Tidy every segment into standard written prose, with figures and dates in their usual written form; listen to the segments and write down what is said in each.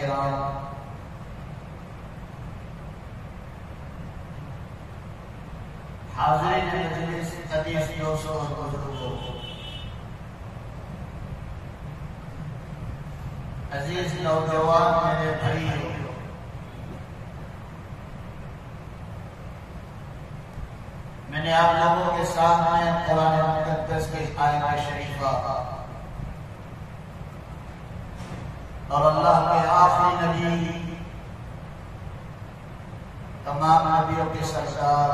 किराम, हाज़िरीन मजलिस, अज़ीज़ दोस्तों और बुजुर्गों, अज़ीज़ नौजवान मेरे भाइयों, मैंने आप लोगों के सामने कुरान मुक़द्दस की आयत शरीफा और अल्लाह के आखिरी नबी, तमाम नबियों के सरदार,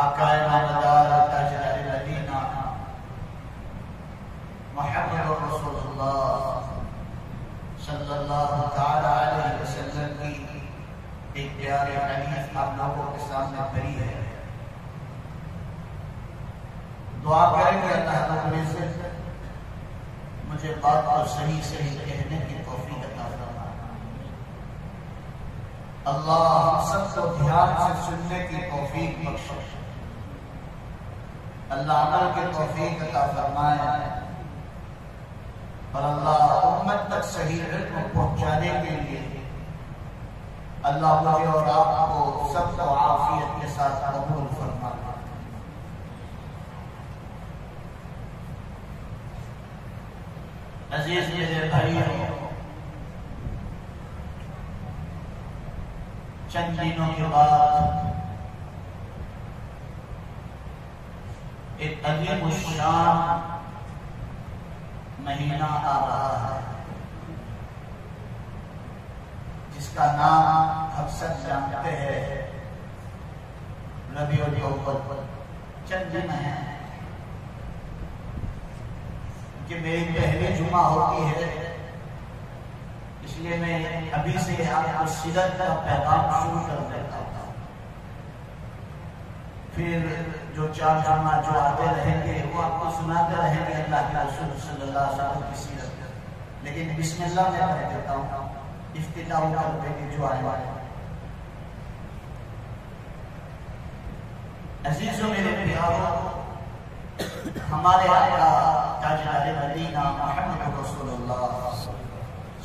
आकाए नामदार, ताजदार मदीना मुहम्मद रसूलुल्लाह सल्लल्लाहु तआला अलैहि वसल्लम की एक प्यारे हदीस आप लोगों के सामने पढ़ी है। दुआ करें कि अल्लाह रब्बुल इज्जत मुझे बात को सही सही कहने की तौफीक अता फरमाए। अल्लाह सबको ध्यान से सुनने की तौफीक बख्शे। अल्लाह अमल की तौफीक अता फरमाए और अल्लाह उम्मत तक सही इल्म पहुंचाने के लिए अल्लाह मुझे और आपको सबको आफियत के साथ कबूल फरमाए। अजीज मेरे भाइयों, चंद दिनों के बाद एक अजीब शान महीना आ रहा है जिसका नाम हम सब जानते हैं, रबीउल अव्वल। चंद दिन है कि मेरी पहली जुमा होती है, इसलिए मैं अभी से आपको सीरत का पैगाम शुरू कर देता हूँ। फिर जो चार जुमा जो आते रहेंगे वो आपको सुनाते रहेंगे अल्लाह के रसूल सल्लल्लाहु अलैहि वसल्लम की सीरत। लेकिन बिस्मिल्लाह में कर देता हूँ, इफ्तिताह करते की जो आने वाले। अजीजों मेरे प्यारों, हमारे आका ताजदार मदीना मुहम्मद रसूलुल्लाह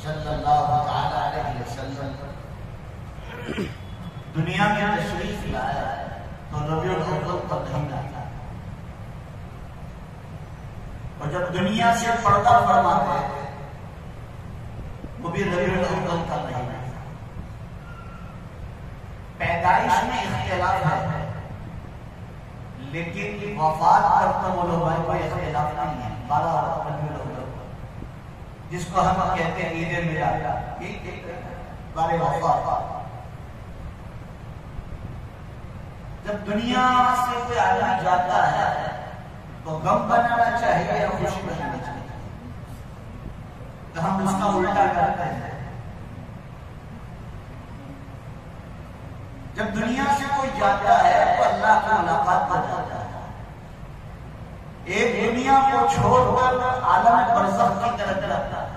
सल्लल्लाहु तआला अलैहि वसल्लम दुनिया में तशरीफ लाया तो रबीउल अव्वल का महीना था, और जब दुनिया से पर्दा फरमाते वो भी रबीउल अव्वल का महीना था। पैदाइश में इख्तिलाफ है, लेकिन वफात पर तो बोलो भाई कोई इख्तिलाफ नहीं है। 12 रबीउल अव्वल जिसको हम कहते हैं ईद मिलाद, बारे वफात। जब दुनिया से कोई आदमी जाता है तो गम बनाना चाहिए या खुशी बनाना चाहिए? तो हम उसका उल्टा करते हैं। जब दुनिया से कोई जाता है तो अल्लाह की मुलाकात हो जाता है। एक दुनिया को छोड़कर आलम बरज़ख की तरफ रखता है।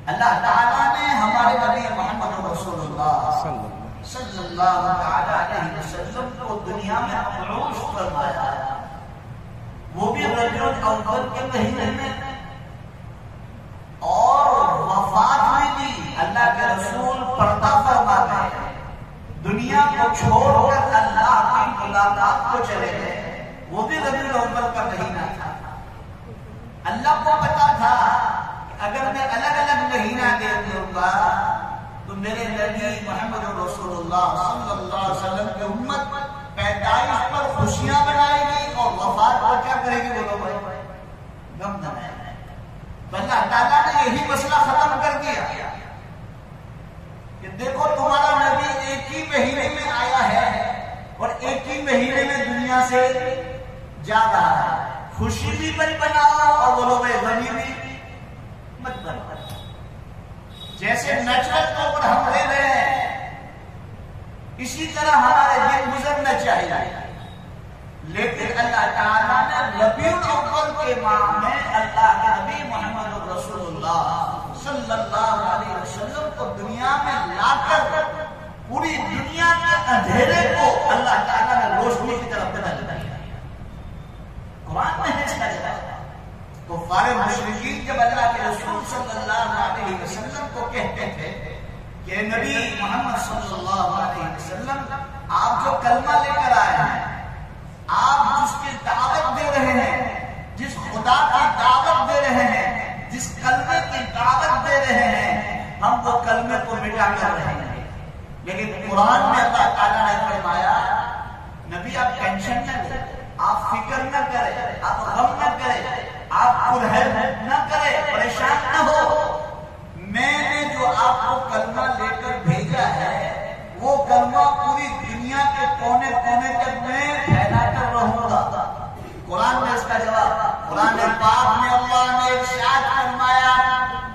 अल्लाह ताला ने हमारे नबी मोहम्मद रसूलुल्लाह सल्लल्लाहु अलैहि वसल्लम को दुनिया में मबऊस फरमाया, वो भी रबीउल अव्वल के महीने में, और वफात में भी अल्लाह के रसूल पर्दा फरमा गए, दुनिया को छोड़कर अल्लाह की मुलाकात को चले गए। वो भी रबीउल अव्वल का महीना था। अल्लाह को पता था कि अगर मैं अलग अलग महीना दे दूंगा तो मेरे नबी मोहम्मद रसूलुल्लाह सल्लल्लाहु अलैहि वसल्लम की उम्मत पैदाइश पर खुशियां बनाएगी और वफात पर क्या करेगी? बोलो भाई, गम मनाएगी। तो अल्लाह ताला ने यही मसला खत्म कर दिया कि देखो तुम्हारा नबी एक ही महीने में आया है और एक ही महीने में दुनिया से जा रहा है। खुशी भी मत बनाओ और बोलो भाई गमी भी मत बनाओ। जैसे नेचुरल तौर पर हम रह रहे हैं इसी तरह हमारे दिन गुजरना चाहिए। लेकिन अल्लाह ताला ने रबीउल अव्वल के माह में अल्लाह के नबी मोहम्मद रसूलुल्लाह सल्लल्लाहु अलैहि वसल्लम को दुनिया में लाकर पूरी दुनिया के अंधेरे को अल्लाह ताला ने रोशनी की तरफ बदल दिया। कुरान में है इसका जवाब। तो फारे मुशरिकीन जब अल्लाह के रसूल सल्लल्लाहु अलैहि वसल्लम को कहते थे कि नबी मोहम्मद सल्लल्लाहु अलैहि वसल्लम आप जो कलमा लेकर आए हैं, आप जिसकी दावत दे रहे हैं, जिस खुदा की दावत दे रहे हैं, जिस कलमे की दावत दे रहे हैं, हम वो कलमे को मिटा कर रहे हैं। लेकिन कुरान में अल्लाह ताला ने फरमाया नबी आप टेंशन न लें, आप फिक्र न करें, आप गम न करें, आप कुरहर न करें, परेशान न हो। मैंने जो आपको कलमा लेकर भेजा है वो कलमा पूरी दुनिया के कोने कोने तक मैं फैलाकर रहूंगा। कुरान में इसका जवाब, कुरान पाक में अल्लाह ने इरशाद फरमाया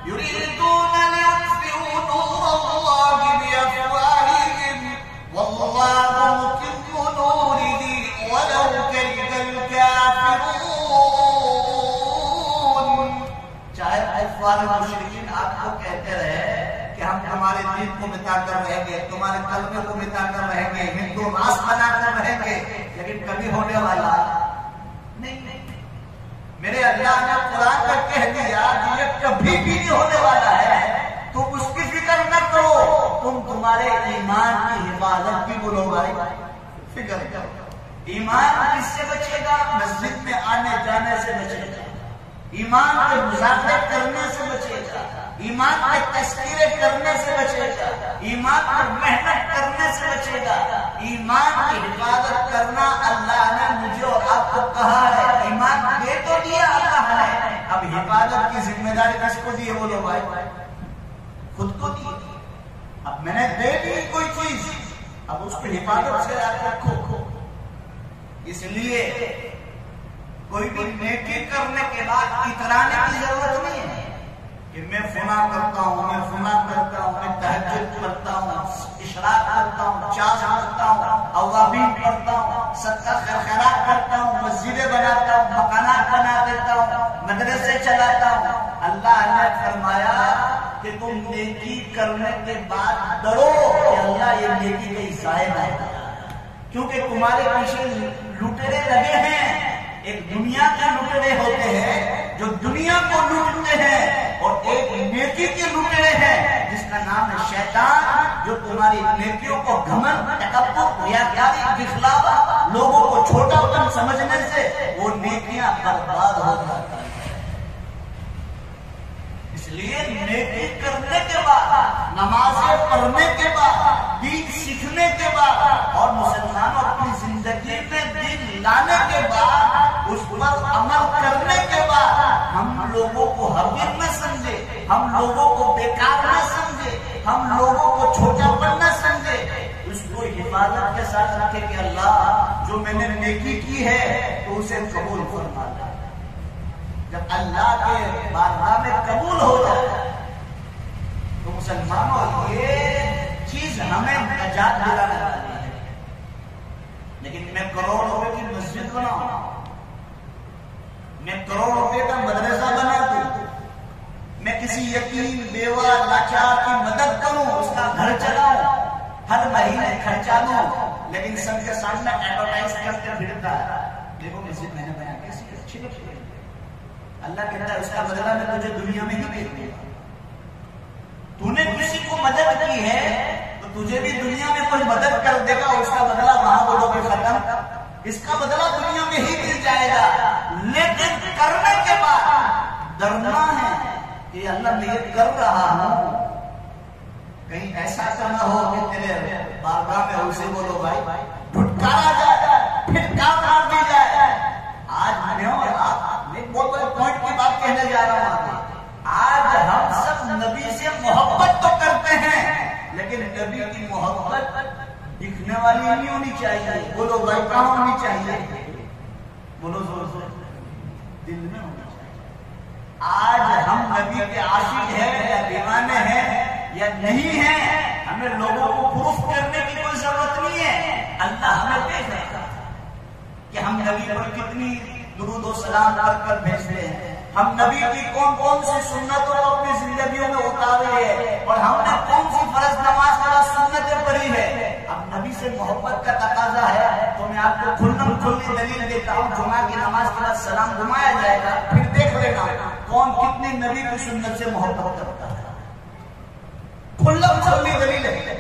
युरीदून लियुत्फिऊ नूरल्लाहि बिअफ़वाहिहिम वल्लाहु मुतिम्मु नूरिही वलौ करिहल काफ़िरून। चाहे कुफ़ार मुशरिकीन आपको कहते रहे कि हम तुम्हारे दीन को मिटाकर रहेंगे, तुम्हारे कलमे को मिटाकर रहेंगे, हिंदू राष्ट्र बनाकर रहेंगे, लेकिन कभी होने वाला नहीं। मेरे अल्लाह ने कुरान में कह दिया कि ये कभी भी नहीं होने वाला है, तुम उसकी फिक्र न करो, तुम तुम्हारे ईमान की हिफाजत की बोलो भाई, फिक्र करो। ईमान किससे बचेगा? मस्जिद में आने जाने से बचेगा, ईमान के मुज़ाकरे करने से बचेगा, ईमान के तस्कीरे करने से बचेगा, ईमान पर मेहनत करने से बचेगा। ईमान की हिफाजत करना अल्लाह ने मुझे और आपको कहा है। ईमान दे तो दिया अल्लाह ने, अब हिफाजत की जिम्मेदारी किसको दी है बोलो भाई? खुद को दी। अब मैंने दे दी कोई चीज, अब उसको हिफाजत से आप रखो। इसलिए कोई भी नेकी करने के बाद इतराने की जरूरत नहीं है कि मैं फुना करता हूँ, मैं फुना करता हूँ, मैं तहज्जुद करता हूँ, इशराक करता हूँ, चाश करता हूँ, अवाबीन करता हूँ, सदका खैरात करता हूँ, मस्जिदें बनाता हूँ, मकानात बना देता हूँ, मदरसे चलाता हूँ। अल्लाह ने फरमाया कि तुम नेकी करने के बाद डरो कि अल्लाह ये नेकी कहीं ज़ाया ना हो, क्योंकि तुम्हारे पीछे लुटेरे लगे हैं। एक दुनिया के लुटेरे होते हैं जो दुनिया को लूटते हैं, और एक नेकी के लुटेरे हैं जिसका नाम है शैतान, जो तुम्हारी नेकियों को घमंड, तकब्बुर, रियाकारी, दिखलावा, लोगों को छोटापन समझने से वो नेकियां बर्बाद हो जाती हैं। इसलिए नेकी करने के बाद, नमाजें पढ़ने के बाद, दीन सीखने के बाद और मुसलमानों अपनी जिंदगी में दीन लाने के बाद, उस पर अमल करने के बाद हम लोगों को हकीर न समझे, हम लोगों को बेकार न समझे, हम लोगों को छोटापन न समझे, उसको हिफाजत के साथ रखे कि अल्लाह जो मैंने नेकी की है तो उसे कबूल फरमा दे। जब अल्लाह के बारगाह में कबूल हो जाए तो मुसलमानों ये चीज हमें नजात दिलाने वाली है। लेकिन मैं करोड़ रुपए की मस्जिद बनाऊं, मैं करोड़ रुपए का मदरसा बना दूं, मैं किसी यतीम, बेवा, लाचार की मदद करूं, उसका घर चलाऊं, हर महीने खर्चा दूं, लेकिन सबके सामने एडवर्टाइज करके फिरता है, देखो मस्जिद मैंने बना कैसी अच्छी लगती है। अल्लाह कहता है उसका बदला मैं तुझे दुनिया में ही दे दूंगा। तूने किसी को मदद की है तो तुझे भी दुनिया में कोई मदद कर देगा, उसका बदला वहां बोलोगे खत्म, इसका बदला दुनिया में ही मिल जाएगा। लेकिन करने के बाद डरना है कि अल्लाह मैं ये कर रहा हूं, कहीं ऐसा ना हो कि तेरे बारगाह में उसे बोलो भाई धुटकारा जाए, फिर काम कर दी जाए। आज मैं और आप बहुत बड़े पॉइंट की बात कहने जा रहा हूं। आज हम सब नबी से मोहब्बत तो करते हैं, लेकिन नबी की मोहब्बत दिखने वाली नहीं होनी चाहिए। बोलो भाई कहाँ होनी चाहिए? बोलो जोर से, दिल में होनी चाहिए। आज हम नबी के आशिक हैं या दीवाने हैं या नहीं हैं, हमें लोगों को प्रूफ करने की कोई जरूरत नहीं है। अल्लाह हमें देख रहा है कि हम नबी पर कितनी दुरूद और सलाम कर भेजते हैं, हम नबी की कौन कौन सी सुन्नतों को अपनी जिंदगियों में उतारी है और हमने कौन सी फर्ज नमाज के बाद सुन्नतें पढ़ी है। अब नबी से मोहब्बत का तकाजा है तो मैं आपको खुल्लम खुल्ली दलील देता हूँ। जुमा की नमाज के बाद सलाम घुमाया जाएगा, फिर देख लेना कौन कितनी नबी की सुन्नत से मोहब्बत करता है। खुल्लम खुल्ली दलील है।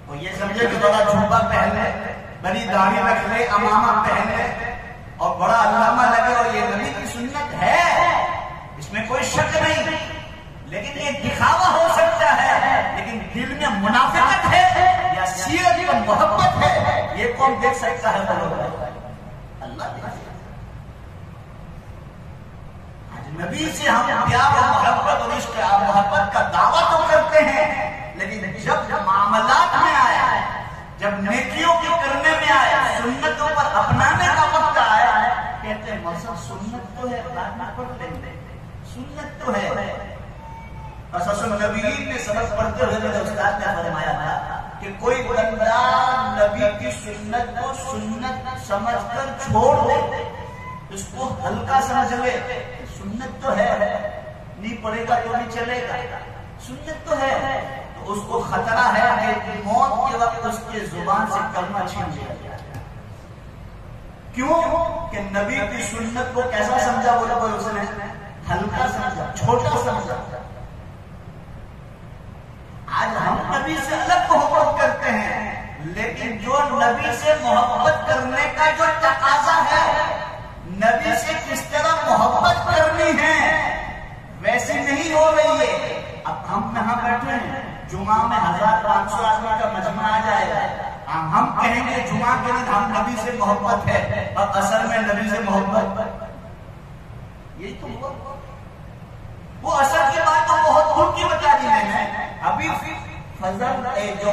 वो ये समझे कि बड़ा झुब्बा पहन ले, बड़ी दाढ़ी रख ले, अमामा पहन ले और बड़ा अल्लामा लगे और ये नबी की सुन्नत है, इसमें कोई शक नहीं। लेकिन ये दिखावा हो सकता है, लेकिन दिल में मुनाफिकत है या सीरत पर मोहब्बत है, ये कौन देख सकता है? अल्लाह देख। नबी से हम प्यार और मोहब्बत और इश्क और मोहब्बत का दावा तो करते हैं, लेकिन जब मामलात में आया, जब नेकियों के करने में आया, सुन्नतों पर अपनाने का वक्त आया, कहते हैं मौसम सुन्नत तो है, बाद में पढ़ लेंगे, सुन्नत तो है। नबी में सबक पढ़ते हुए मेरे उस्ताद ने फरमाया था कि कोई बंदा नबी की सुन्नत को सुन्नत समझकर छोड़ दे, उसको हल्का समझ ले, सुन्नत तो है, नहीं पड़ेगा तो भी चलेगा, सुन्नत तो है, तो उसको खतरा है कि मौत के वक्त उसके जुबान से कलमा छीन लिया जाए। क्यों? कि नबी की सुन्नत को कैसा समझा? बोले उसने हल्का समझा, छोटा समझा। आज हम नबी से अलग मोहब्बत करते हैं, लेकिन जो नबी से मोहब्बत करने का जो तकाजा है, नबी से किस तरह मोहब्बत करनी है, वैसी नहीं हो रही है। अब हम यहाँ बैठे हैं, जुमा में 1500 आदमी का मजमा आ जाएगा, हम कहेंगे जुमा के दिन हम नबी से मोहब्बत है और असल में नबी से मोहब्बत, यही तो हुआ। वो असर के बाद तो बहुत दूर की बता दी मैंने। अभी फजर जो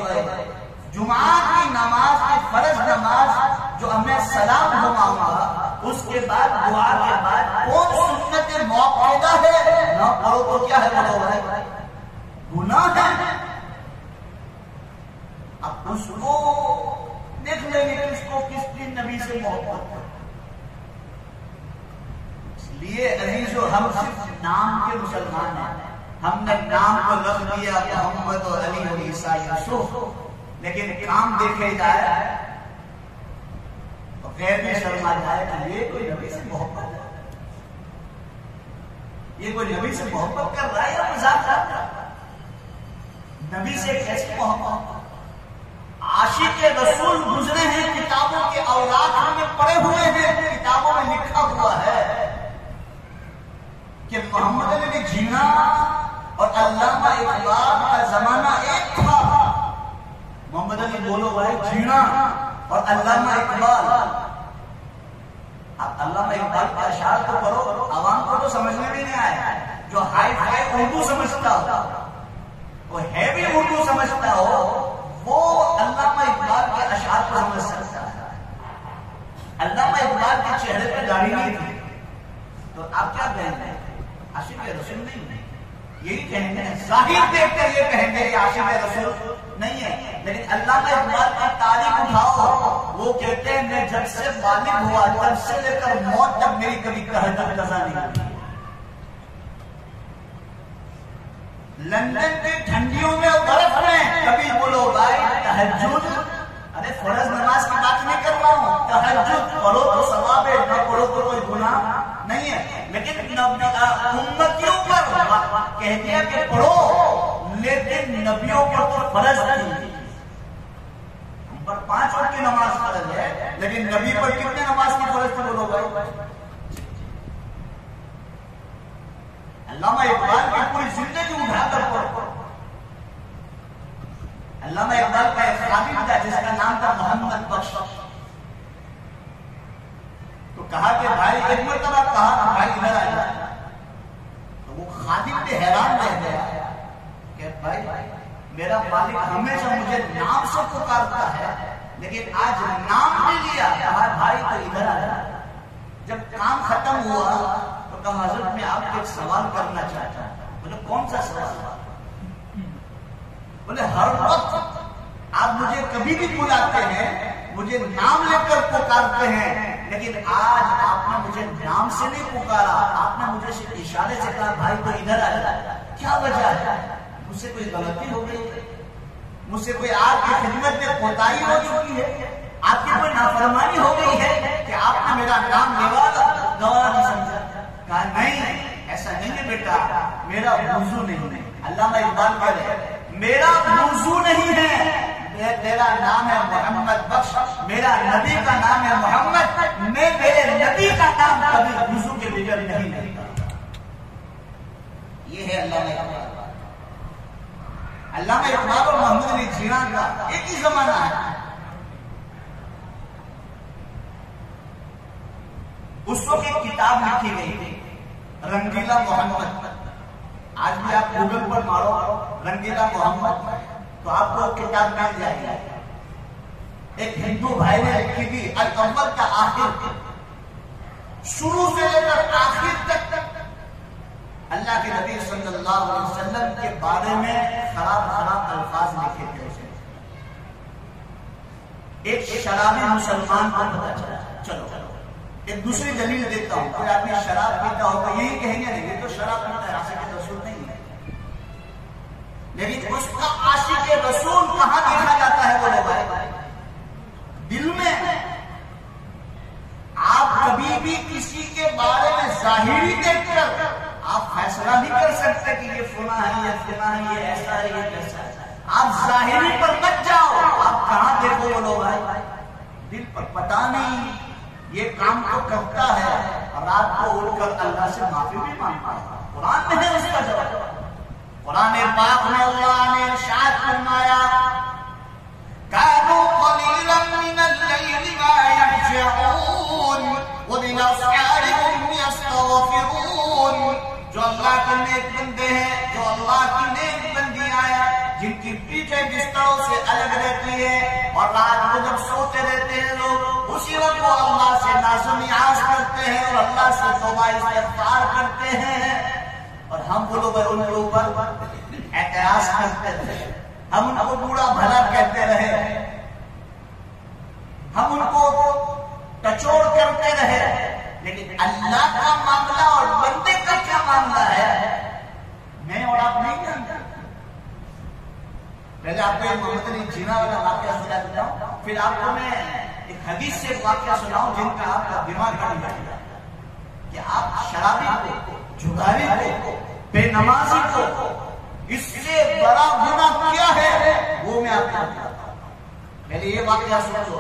जुमा की नमाज की फर्ज नमाज जो हमें सलाम घुमाऊंगा, उसके बाद दुआ के बाद कौन सुन्नत मौक़ूदा है ना पढ़ो तो क्या है? बोलो भाई, गुनाह है। अब उसको देख लेंगे कि उसको किसकी नबी से मोहब्बत है। इसलिए अजीजों, हम सिर्फ नाम के मुसलमान हैं, हमने नाम को लग दिया मोहम्मद और अली और ईसा यूसुफ, लेकिन काम देखे जाए तो गैर में शर्मा जाए कि ये कोई नबी से मोहब्बत है, ये कोई नबी से मोहब्बत कर रहा है या मजाक कर रहा है? नबी से कैसे मोहब्बत? आशिक रसूल गुजरे हैं, किताबों के औरात में पड़े हुए हैं, किताबों में लिखा हुआ है कि मोहम्मद अली ने जीना और अल्लामा इकबाल का जमाना एक था। मोहम्मद अली बोलो भाई, जीना और अल्लामा इकबाल। अब अल्लामा इकबाल का अशार तो करो, आवाम को तो समझने भी नहीं आया। जो हाई फाई उर्दू समझता हो, वो हैवी उर्दू समझता हो, वो अल्लामा इकबाल के अशार को समझ सकता है। अल्लामा इकबाल के चेहरे पर दाढ़ी नहीं थी, तो आप क्या कहेंगे? आशिक रसूल नहीं है, यही कहेंगे। जाहिर देखकर ये कहेंगे कि आशिक रसूल नहीं है। लेकिन अल्लामा इकबाल की तारीफ उठाओ, वो कहते हैं मैं जब से बालिग हुआ तब से लेकर मौत तक मेरी कभी तहज्जुद कज़ा नहीं हुई। लंदन की ठंडियों में और बर्फ में कभी बोलो भाई तहज्जुद, अरे फर्ज नमाज की बात नहीं कर रहा हूं, तहज्जुद पढ़ो तो सवाब है, न पढ़ो तो कोई गुनाह नहीं है। लेकिन उम्मतियों पर कह दिया कि पढ़ो, लेकिन नबियों पर तो फर्ज नहीं। हम पर 5 वक्त की नमाज फर्ज है, लेकिन नबी पर कितने नमाज की फर्ज थी? बोलो भाई। अल्लामा इकबाल की पूरी जिंदगी उठाकर पढ़ो। अल्लामा इकबाल का एक खादिम था जिसका नाम था मोहम्मद बख्श। तो कहा कि भाई, एक मरतबा कहा कि भाई इधर आ जा। तो वो खादिम पे हैरान रह गया कि भाई मेरा मालिक हमेशा मुझे नाम से पुकारता है, लेकिन आज नाम नहीं लिया। कहा भाई तो इधर आ जा। जब काम खत्म हुआ तो कहा हजरत मैं आपको एक सवाल करना चाहता हूं। बोले कौन सा सवाल? बोले हर वक्त आप मुझे कभी भी बुलाते हैं, मुझे नाम लेकर पुकारते हैं, लेकिन आज आपने मुझे नाम नाम से नहीं पुकारा, आपने मुझे सिर्फ इशारे से कहा भाई तो इधर आ जा। क्या वजह है? मुझसे कोई गलती हो गई, मुझसे कोई आपकी खिदमत में कोताही हो चुकी है, आपकी कोई नाफरमानी हो गई है कि आपने मेरा नाम गवाह नहीं समझा? कहा नहीं, ऐसा नहीं है बेटा, मेरा वुजू नहीं है। अल्लामा इकबाल कह रहे मेरा वुजू नहीं है, तेरा नाम है मोहम्मद बख्श, मेरा नबी का नाम है मोहम्मद, मैं मेरे नबी का नाम कभी वुजू के बगैर नहीं लेता। ये है अल्लामा इकबाल। अल्लामा इकबाल और मोहम्मद अली जीना का एक ही जमाना है। उस वक्त एक किताब लिखी गई थी, रंगीला मोहम्मद। आज भी आप गूगल पर मारो रंगीला मोहम्मद तो आपको किताब मिल जाएगी। एक हिंदू भाई ने लिखी थी, अल-अव्वल का आखिर, शुरू से लेकर आखिर तक अल्लाह के नबी सल्लल्लाहु अलैहि वसल्लम के बारे में खराब खराब अल्फाज लिखे थे उसे। एक शराबी मुसलमान को पता चला। चलो एक दूसरी दलील देता हूं। कोई आदमी शराब पीता हो तो यही कहेंगे नहीं ये तो शराब पीता है, आशिक रसूल नहीं है। लेकिन उसका आशिक रसूल कहां देखा जाता है बोले भाई? दिल में। आप कभी भी किसी के बारे में जाहिरी देखकर आप फैसला नहीं कर सकते कि ये फुला है, ये फुला है, ये ऐसा है, ये कैसा है। आप जाहिरी पर मत जाओ। आप कहां देखो बोलो भाई? दिल पर। पता नहीं ये काम तो करता है, रात को उठकर अल्लाह से माफी भी मांगता है। कुरान में है उसका जवाब। कुरान पाक में अल्लाह ने इरशाद फरमाया, कानू क़लीलन मिनल लैलि मा यहजऊन व बिलअस्हारि हुम यस्तगफिरून। जो अल्लाह के नेक बंदे हैं, जो अल्लाह की नेक बंदियां हैं, जिनकी पीठे बिस्तरों से अलग रहती है और रात को जब सोते रहते हैं लोग, उसी वक्त वो अल्लाह से नाज़ करते हैं और अल्लाह से तौबा इस्तिग़फ़ार करते हैं। और हम बोलो भाई उनके ऊपर एतराज करते रहे, हम उनको बुरा भला कहते रहे, हम उनको टचोड़ करते रहे, लेकिन अल्लाह का मामला और बंदे का क्या मामला है मैं और आप नहीं जानते। पहले आपको मोहम्मद अली जीना वाला वाक्य सुना देता हूं, फिर आपको मैं एक हदीस से वाक्य सुनाऊं जिनका आपका दिमाग खड़ी जाएगा कि आप शराबी को, जुगारी को, बेनमाजी को, इससे बड़ा गुनाह क्या है वो मैं आपको बताता हूं। पहले ये वाक्य सुन लो,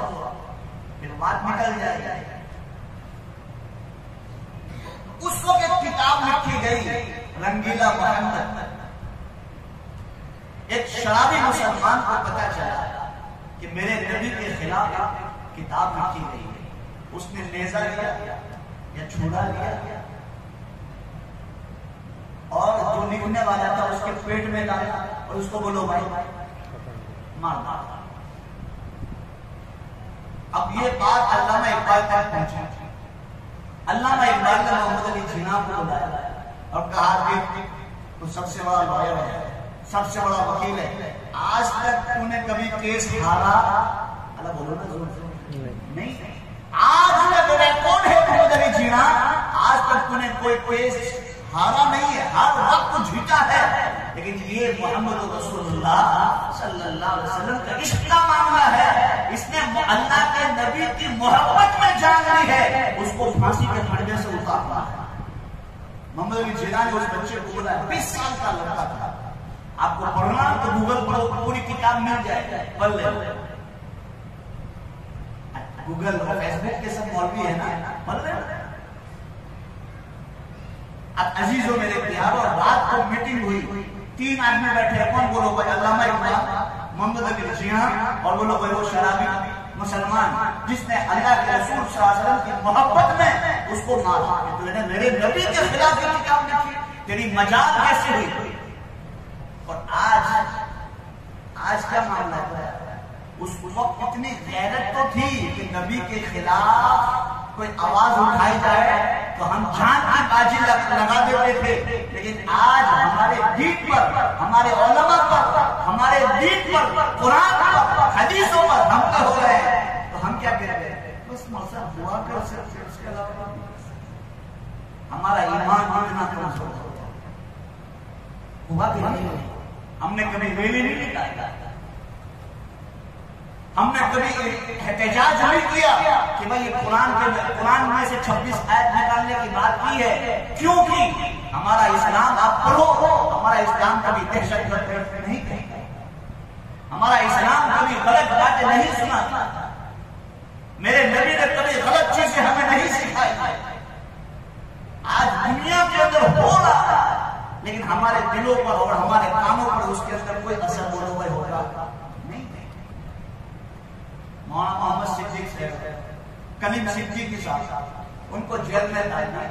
फिर बात निकल जाएगी। उस वक्त एक किताब लिखी गई, रंगीला मोहम्मद। एक शराबी मुसलमान को पता चला कि मेरे नबी के खिलाफ किताब लिखी गई है। उसने नेजा लिया या छुरा लिया और जो लिखने वाला था उसके पेट में डाला और उसको बोलो भाई मार। अब ये बात अल्लामा इकबाल तक पहुंची। अल्लामा इकबाल ने मोहम्मद अली जिन्ना को बुलाया और कहा कि तू सबसे बड़ा लॉयर है, सबसे बड़ा वकील है, आज तक तूने कभी केस हारा? अल्लाह बोलो ना जोर नहीं। आज तक रिकॉर्ड है मोहम्मद अली जिन्ना, आज तक तूने कोई केस हारा नहीं है, हर वक्त जीता है। लेकिन ये मोहम्मद रसूलुल्लाह सल्लल्लाहु अलैहि वसल्लम का इश्क का मामला है। इसने अल्लाह के नबी की मोहब्बत में जान ली है, उसको फांसी के फंदे से उतारना है। मोहम्मद अली जिन्ना ने उस बच्चे को बोला, 20 साल का लड़का था, आपको पढ़ना तो गूगल पर पूरी किताब मिल जाएगी, पढ़ ले। गूगल और फेसबुक के सब मौलवी है ना, पढ़ ले। अब अजीजों मेरे प्यारों, रात को मीटिंग हुई, 3 आदमी बैठे, कौन बोलो भाई? अल्लामा इकबाल, मोहम्मद अली जिन्ना और बोलो भाई वो शराबी मुसलमान जिसने अल्लाह के रसूल सल्लल्लाहु अलैहि वसल्लम की मोहब्बत में उसको मारा। तूने मेरे नबी के खिलाफ ये किताब लिखी, तेरी मजाल कैसे हुई? और आज क्या मामला है? उस वक्त इतनी गैरत तो थी कि नबी के खिलाफ कोई आवाज उठाई जाए तो हम जान की बाजी लगा देते थे। लेकिन आज हमारे दीन पर, हमारे उलमा पर, हमारे दीन पर, कुरान पर, हदीसों पर हमले हो रहे हैं तो हम क्या कहते हैं? बस मौसम दुआ कर सकते, उसके अलावा हुआ कि नहीं? हमने कभी रैली नहीं निकाला, हमने कभी एहतजाज नहीं किया कि भाई ये कुरान में से 26 आयत निकालने की बात की है, क्योंकि हमारा इस्लाम आप पढ़ो, हमारा इस्लाम कभी दहशतगर्द नहीं कहता, हमारा इस्लाम कभी गलत बातें नहीं सुनाता, मेरे नबी ने कभी गलत चीजें हमें नहीं सिखाई। आज दुनिया के अंदर हो रहा है, लेकिन हमारे दिलों पर और हमारे कानों पर उसके अंदर कोई असर बोलो होगा नहीं। मौलाना मोहम्मद सिद्दीक से कलीम सिद्दीक के साथ उनको जेल में डाला,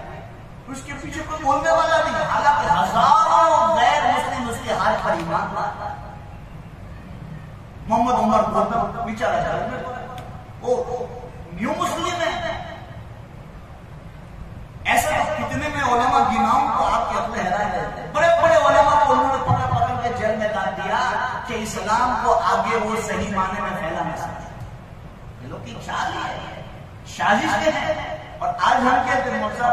उसके पीछे कोई बोलने वाला नहीं, हालांकि हजारों गैर मुस्लिम उसके हाथ पर ईमान लाया। मोहम्मद उमर बेचारा जेल में, वो न्यू मुस्लिम है। ऐसे कितने में उलमा गिनाऊं तो आपके अपने हैरान रहते हैं। बड़े बड़े उलमा को उन्होंने पकड़ पकड़ के जेल में डाल दिया कि इस्लाम को आगे वो सही माने में फैला नहीं सकते। ये लोग की चाल है, साजिश है। और आज हम कहते हैं मौसा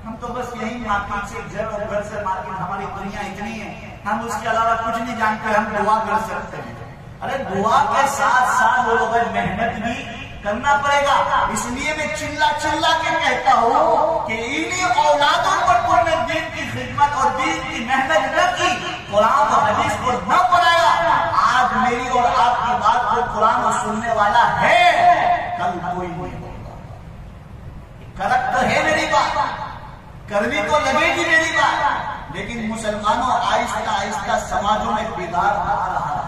हम तो बस यही मार्केट से घर और घर से मार्केट, हमारी दुनिया इतनी है, हम उसके अलावा कुछ नहीं जानते, हम दुआ कर सकते हैं। अरे दुआ के साथ साथ वो लोग मेहनत भी करना पड़ेगा। इसलिए मैं चिल्ला चिल्ला के कहता हूँ कि इन्हीं औलादों पर तुमने दीन की खिदमत और दीन की मेहनत न की, कुरान और हदीस को न पढ़ाया, आज मेरी और आपकी बात को कुरान और सुनने वाला है, कल कोई नहीं होगा। करेक्ट तो है मेरी बात, करनी तो लगेगी मेरी बात, लेकिन मुसलमानों आहिस्ता आहिस्ता समाजों में बिगाड़ आ रहा है।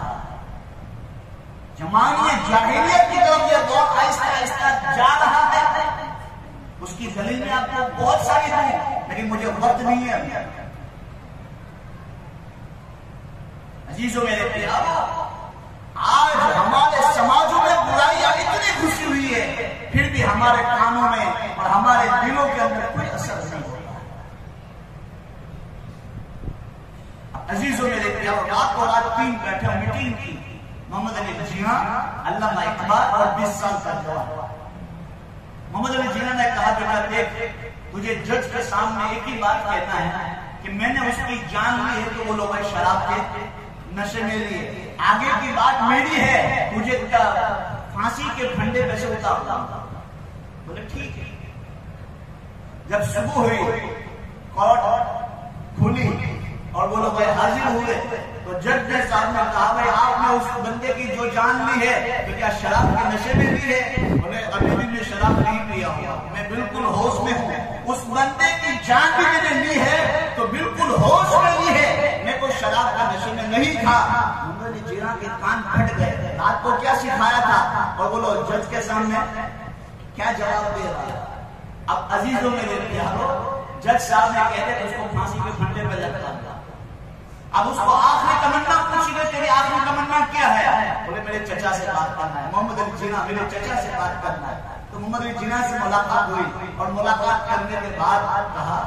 जमाने जाहिलियत की तरफ यह दौर आहिस्ता आहिस्ता जा रहा है। उसकी दलील में आपको बहुत सारी दूं, लेकिन मुझे वक्त नहीं है। अजीजों मेरे प्यारों, आज हमारे समाजों में बुराइयां इतनी घुसी हुई है, फिर भी हमारे कानों में और हमारे दिलों के अंदर कोई असर नहीं होता। अजीजों मेरे प्यारों, रात को रात 3 बैठे मीटिंग की, मोहम्मद अली जिन्ना, अल्लामा इकबाल और 20 साल का जवान। मोहम्मद अली जिन्ना ने कहा, बेटा देख, तुझे जज के सामने एक ही बात कहना है कि मैंने उसकी जान ली है तो वो लोग शराब के नशे में लिए, आगे की बात मेरी है, तुझे फांसी के फंदे पे से उतारूंगा। बोले ठीक है। जब सुबह हुई, कोर्ट खुली और वो लोग हाजिर हुए, तो जज ने साहब ने कहा, भाई आपने उस बंदे की जो जान ली है तो क्या शराब के नशे में ली है? बोले अभी भी मैं शराब नहीं पिया हूँ, मैं बिल्कुल होश में हूँ। उस बंदे की जान भी मैंने ली है तो बिल्कुल होश में ली है, मैं कोई शराब का नशे में नहीं था। मोहम्मद जिन्ना के कान फट गए, रात को क्या सिखाया था और बोलो जज के सामने क्या जवाब दे रहा है। अब अजीजों में जज साहब ने कहते उसको फांसी के फंदे पे लटका। अब उसको आखिरी तमन्ना पूछी गई, तेरी आखिरी तमन्ना क्या है? बोले मेरे चचा से बात करना है। मोहम्मद अली जिन्ना, मेरे चचा से बात करना है। तो मोहम्मद अली जिन्ना से मुलाकात हुई और मुलाकात करने के बाद कहा,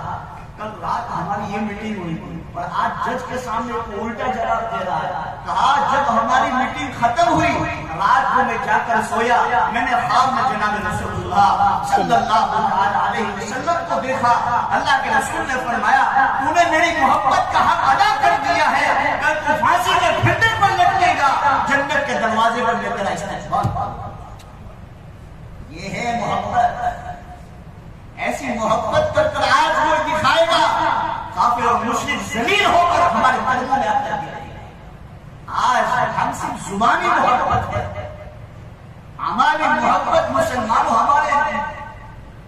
कल रात हमारी ये मीटिंग हुई और आज जज के सामने उल्टा जवाब दे रहा है। कहा जब हमारी मीटिंग खत्म हुई, रात को मैं जाकर सोया, मैंने ख्वाब में जनाब रसूलुल्लाह सल्लल्लाहु अलैहि वसल्लम को देखा। अल्लाह के रसूल ने फरमाया, तूने मेरी मोहब्बत का हक अदा कर दिया है, कल तू फांसी के फंदे पर लटकेगा, जन्नत के दरवाजे पर मैं तेरा इस्तेमाल। ये है मोहब्बत। ऐसी मोहब्बत कर आज कोई दिखाएगा, काफिर और मुश्रिक जलील होकर हमारे कदमों में आकर गिरेगा। आज हम सिर्फ जुबानी मोहब्बत है, हमारी मोहब्बत मुसलमानों हमारे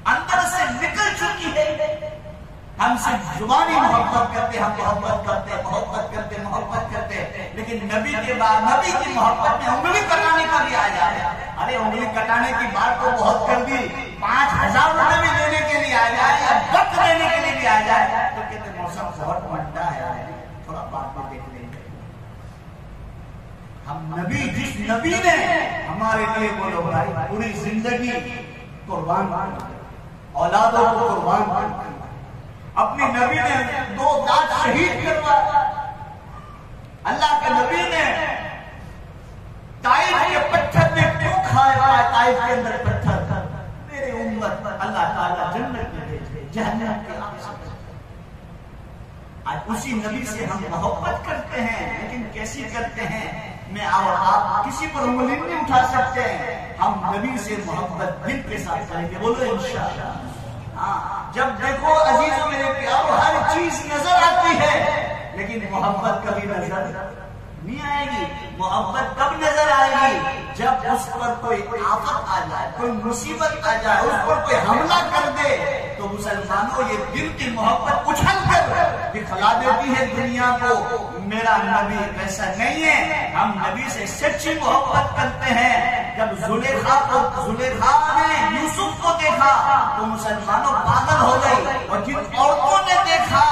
अंदर से निकल चुकी है। हम सिर्फ जुबानी मोहब्बत करते, हम मोहब्बत करते, लेकिन नबी के बाद नबी की मोहब्बत में उंगली कटाने का भी आ जाए। अरे उंगली कटाने की बात तो बहुत कर दी, 5000 रुपए भी देने के लिए आ जाए या वक्त देने के लिए भी आ जाए तो कहते मौसम बहुत ठंडा है, थोड़ा बाद में देख लेंगे। हम नबी, जिस नबी ने हमारे लिए बोलो भाई पूरी जिंदगी कुर्बान कर दी, औलादों को कुर्बान कर दी, अपनी नबी ने 2 दांत शहीद करवाया। अल्लाह के नबी ने ताइफ के पत्थर में क्यों खाया? ताइफ के अंदर पत्थर, मेरे उम्मत अल्लाह ताला जन्नत में भेजे, जहन्नम के आगे। आज उसी नबी से हम मोहब्बत करते हैं, लेकिन कैसी करते हैं मैं और आप किसी पर उंगली नहीं उठा सकते हैं। हम नबी से मोहब्बत दिल के साथ करेंगे, बोलो इंशाअल्लाह। हाँ, जब देखो अजीजों मेरे प्यारो हर चीज नजर आती है, लेकिन मोहब्बत कभी नजर नहीं आएगी। मोहब्बत कब नजर आएगी? जब उस पर कोई आफत आ जाए, कोई मुसीबत आ जाए, उस पर कोई हमला कर दे, तो मुसलमानों ये दिल की मोहब्बत उछल कर दिखला देती है दुनिया को मेरा नबी वैसा नहीं है। हम नबी से सच्ची मोहब्बत करते हैं। जब जुलेखा ने यूसुफ को देखा तो मुसलमानों पागल हो गई, और जिन औरतों ने देखा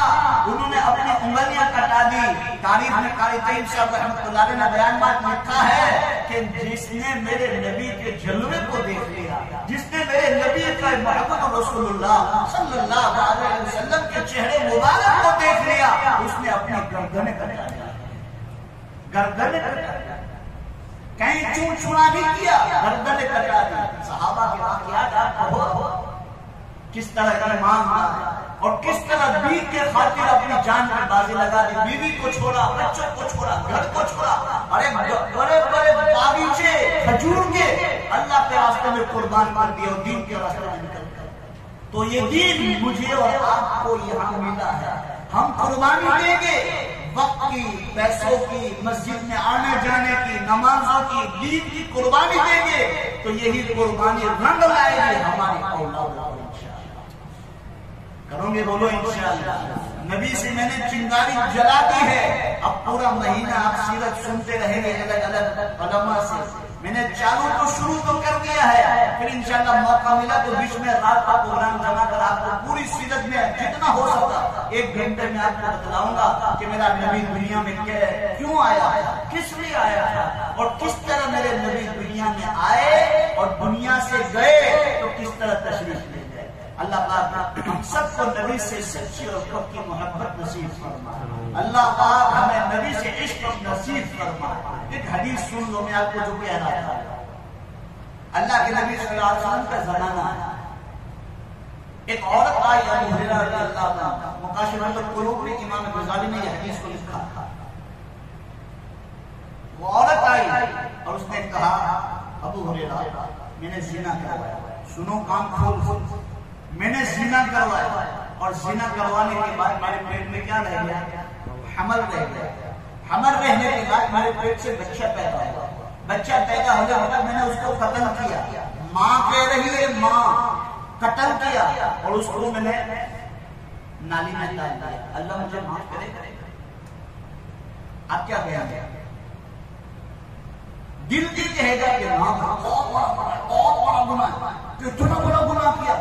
उन्होंने अपनी उंगलियां कटा दी। तारीफ में कारी तईब साहब रहमतुल्लाह अलैह ने बयान में लिखा है कि जिसने मेरे नबी के जलवे को देख लिया, जिसने मेरे नबी का मोहम्मद रसूलुल्लाह सल्लल्लाहु अलैहि वसल्लम के चेहरे मुबारक को देख लिया, उसने अपनी गर्दनें कटा दी, गर्दनें कटा दी। कहीं चूं चुना नहीं किया, गर्दनें कटा दी। सहाबा के वाक़यात आपको हो किस तरह ईमान और किस तरह दीन के खातिर अपनी जान की बाजी लगा दी। बीवी को छोड़ा, बच्चों को छोड़ा, घर को छोड़ा, अरे बड़े बड़े बागीचे खजूर के अल्लाह के रास्ते में कुर्बान कर दिए और दीन के रास्ते में निकल गए। तो ये दीन मुझे और आपको यहाँ मिला है, हम कुर्बानी देंगे वक्त की, पैसों की, मस्जिद में आने जाने की, नमाजों की, दीन की कुर्बानी देंगे तो यही कुर्बानी रंग लाएगी हमारी औलाद को। करोगे बोलो इंशाअल्लाह। नबी से मैंने चिंगारी जला दी है। अब पूरा महीना आप सीरत सुनते रहेंगे अलग अलग उलमा से। मैंने चालू तो शुरू तो कर दिया है, फिर इंशाअल्लाह मौका मिला तो बीच में रात का प्रोग्राम जमा कर आपको पूरी सीरत में जितना हो सका 1 घंटे में आपको बतलाऊंगा कि मेरा नबी दुनिया में क्यों आया, किस लिए आया था, और किस तरह मेरे नबी दुनिया में आए और दुनिया से गए तो किस तरह तशरीफ ले गए। अल्लाह पाक हम सबको नबी से सच्ची और पक्की मोहब्बत नसीब फरमाए। अल्लाह पाक हमें नबी से इश्क नसीब फरमाए। एक हदीस सुन लो, मैं आपको जो कह रहा था। अल्लाह के नबी सल्लल्लाहु अलैहि वसल्लम का जमाना है, एक औरत आई, अबू हुरैरा रज़ियल्लाहु अन्हु, मुकाशिफतुल कुलूब में इमाम गज़ाली ने यह हदीस को लिखा था। वो औरत आई और उसने कहा, अबू हुरैरा मैंने ज़िना करवाया। सुनो कान खोल, मैंने ज़िना करवाया और ज़िना करवाने के बाद मेरे पेट में क्या रह गया? हमल रह गया। हमल रहने के बाद मेरे पेट से बच्चा पैदा हुआ। बच्चा पैदा होने के बाद मैंने उसको कत्ल किया। माँ कह रही है माँ कत्ल किया और उसको मैंने नाली में डाल दिया। अल्लाह मुझे माफ करे। आप क्या कहेंगे? दिल कहेगा कि माँ बहुत बड़ा गुनाह, इतना बड़ा गुनाह किया,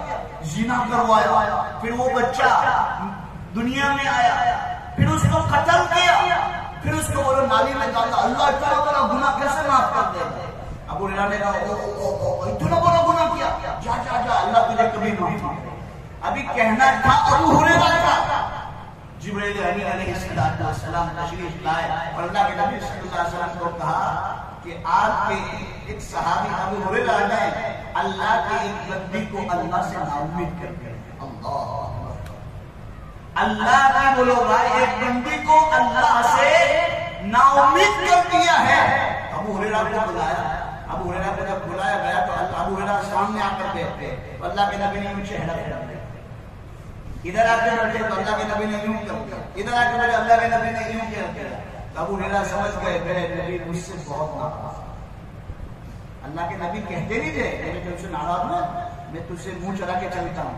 ज़िना करवाया, फिर वो बच्चा दुनिया में आया, फिर उसको कत्ल किया, फिर उसको बोलो नाली में डाला। अल्लाह इतना बड़ा गुनाह कैसे माफ कर देगा? अबू हुरैरा ने कहा इतना बड़ा गुनाह किया, जा जा जा, अल्लाह तुझे कभी माफ नहीं करेगा। अभी कहना था अबू हुरैरा का, जिब्रील अलैहिस्सलाम तशरीफ लाए और अल्लाह के नबी सल्लल्लाहु अलैहि वसल्लम को कहा कि आपके एक सहाबी अबू हुरैरा ने अल्लाह के एक बंदी को अल्लाह से नाउम्मीद कर दिया। अल्लाह की बोलो भाई, एक बंदी को अल्लाह से नाउम्मीद कर दिया है। अबू हुरैरा को बुलाया। अबू हुरैरा को जब बुलाया गया तो अबू हुरैरा सामने आकर बैठे तो अल्लाह के नबी ने उनसे चेहरा कर दिया। इधर आके बैठे तो अल्लाह के नबी ने यूं कर दिया, इधर आके बैठे अल्लाह के नबी ने यूं कर दिया। अबू हुरैरा समझ गए मेरे नबी मुझसे बहुत नाराज। अल्लाह के नबी कहते नहीं थे मैं तुमसे नाराज हूं, मैं तुझसे मुंह चला के चलता हूं।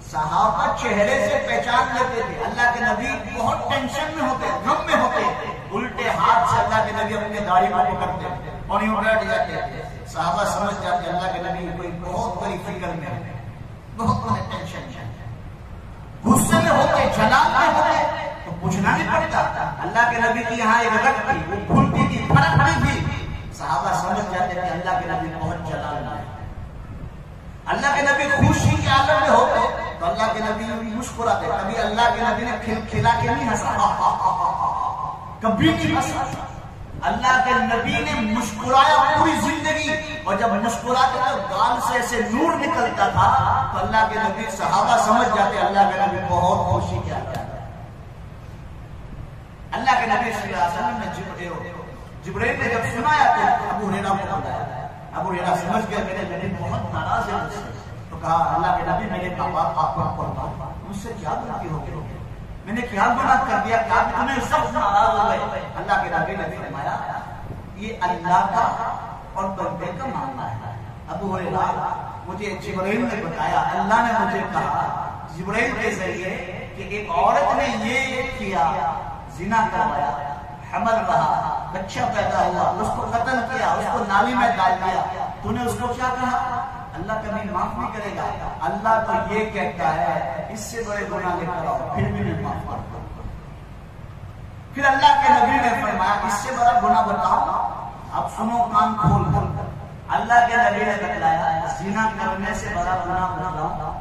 सहाबा चेहरे से पहचान लेते थे। अल्लाह के नबी बहुत टेंशन में होते, गम में होते, उल्टे हाथ से अल्लाह के नबी अपनी दाढ़ी को पकड़ते और यूं बैठ जाते। सहाबा समझ जाते अल्लाह के नबी कोई बहुत बड़ी फिक्र में है, बहुत बड़े टेंशन में, गुस्से में होते, जलाल में होते तो पूछना नहीं पड़ता। अल्लाह के नबी की यहाँ एक रग थी, वो फूलती थी, फड़कती थी। सहाबा समझ जाते थे अल्लाह के नबी बहुत जलाल में है। अल्लाह के नबी खुशी के आलम में होते तो अल्लाह के नबी मुस्कुराते। कभी अल्लाह के नबी ने खिलखिला के नहीं हंसा, कभी नहीं हंसा। अल्लाह के नबी ने मुस्कुराया पूरी जिंदगी, और जब मुस्कुराते तो गाल से ऐसे नूर निकलता था तो अल्लाह के नबी सहाबा समझ जाते अल्लाह के नबी बहुत खुशी के आलम। अल्लाह के नबी सल्लल्लाहु अलैहि वसल्लम ने जिब्रील ने जब सुनाया तो अबू हुरैरा को बताया। अबू हुरैरा समझ गया मेरे नबी बहुत नाराज है मुझसे, तो कहा अल्लाह के नबी मेरे पापा आपको पढ़ा मुझसे क्या गलती हो गई, मैंने क्या गुनाह कर दिया, क्या तुम्हें सब नाराज हो गए। अल्लाह के नबी ने फरमाया ये अल्लाह का और बंदे का मामला है। अबू हुरैरा मुझे जिब्रील ने बताया, अल्लाह ने मुझे कहा जिब्रील के जरिए कि एक औरत ने ये किया, जिना करवाया, हमल रहा, बच्चा पैदा हुआ, उसको कत्ल किया, उसको नाली में डाल दिया, तूने उसको क्या कहा अल्लाह कभी माफ नहीं करेगा। अल्लाह तो ये कहता है इससे बड़े गुनाह लेकर आओ, फिर भी नहीं माफ करता। फिर अल्लाह के नबी ने फरमाया इससे बड़ा गुनाह बताओ। अब सुनो कान खोल खोल, अल्लाह के नबी ने बतलाया जिना करने से बड़ा गुनाह बताओ,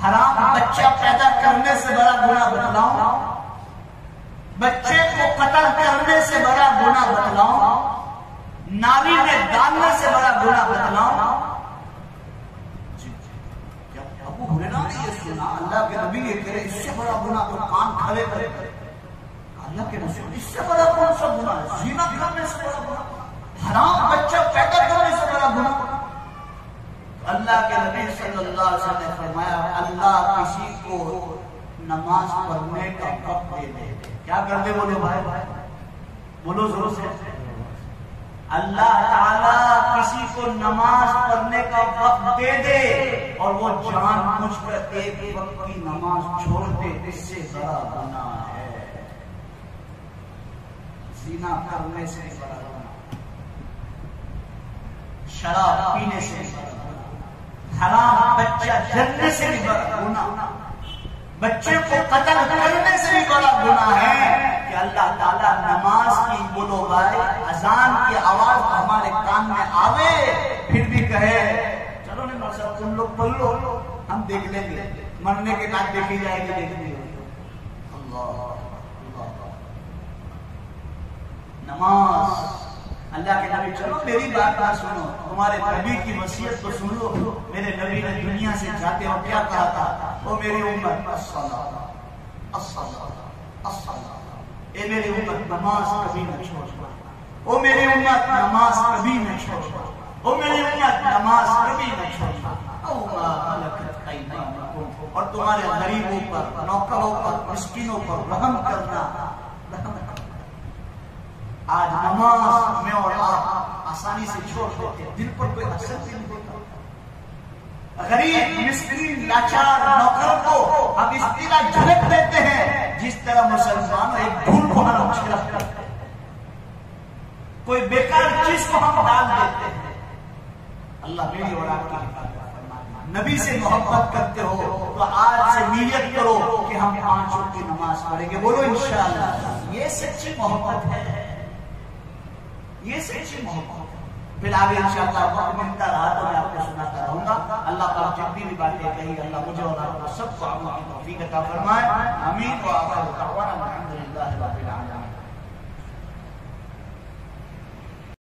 हराम बच्चा पैदा करने से बड़ा गुनाह बतलाओ, बच्चे को कत्ल करने से बड़ा गुनाह बतलाओ, नाली में डालने से बड़ा गुनाह बतलाओ। अबू हुरैरा ने ये सुना, अल्लाह के नबी ये कह रहे इससे बड़ा गुनाह, तो कान खड़े करे। अल्लाह के नबी इससे बड़ा कौन सा गुनाह है, ज़िना करने से बड़ा गुनाह, हराम बच्चा पैदा करने से बड़ा गुनाह। अल्लाह के नबी सल्लल्लाहु अलैहि वसल्लम ने फरमाया अल्लाह किसी को नमाज पढ़ने का वक्त दे दे। क्या कर दे बोलो भाई, बोलो जोर से। अल्लाह ताला किसी को नमाज पढ़ने का वक्त दे दे और वो जानबूझकर एक वक्त की नमाज छोड़ दे, इससे बड़ा गुनाह है। ज़िना करने से बड़ा गुनाह, शराब पीने से बड़ा, हराम बच्चा जन्ने से भी बड़ा गुनाह, बच्चे को कत्ल करने से भी बड़ा गुनाह है कि अल्लाह ताला नमाज की बोलो भाई अजान की आवाज हमारे कान में आवे फिर भी कहे चलो नहीं मौसा तुम लोग पढ़ लो, हम देख लेंगे, मरने के बाद देखी जाएगी, देखी अल्लाह नमाज। अल्लाह के नबी चलो मेरी बात ना सुनो, तुम्हारे नबी की वसीयत तो सुन लो। मेरे नबी ने दुनिया से जाते हो क्या कहा था, वो मेरी उम्मत ए मेरी उम्मत नमाज कभी न छोड़ना, ओ मेरी उम्मत नमाज कभी न छोड़ना, ओ मेरी उम्मत नमाज कभी न छोड़ना। और तुम्हारे गरीबों पर, नौकरों पर, मिस्किनों पर रहम करना। आज नमाज में और आप आसानी से छोड़ देते, दिल पर कोई असर नहीं होता। गरीब मिस्किन लाचार नौकर को हम इस तरह झलक देते हैं जिस तरह मुसलमान एक धूल को हम छिड़कते हैं, कोई बेकार चीज को हम डाल देते हैं। अल्लाह मेरी और आपकी नबी से मोहब्बत करते हो तो आज से नियत करो कि हम 5 वक्त की नमाज पढ़ेंगे, बोलो इंशाअल्लाह। ये सच्ची मोहब्बत है, ये सच्ची मोहब्बत। फिर आगे इंशाअल्लाह वक्त मिलता रहा तो मैं आपको सुनाता रहूंगा। अल्लाह पाक जितनी भी बातें कही अल्लाह मुझे और आपको सबको अमल की तौफीक अता फरमाए। आमीन। व आखिर दावाना अल्हम्दुलिल्लाहि रब्बिल आलमीन।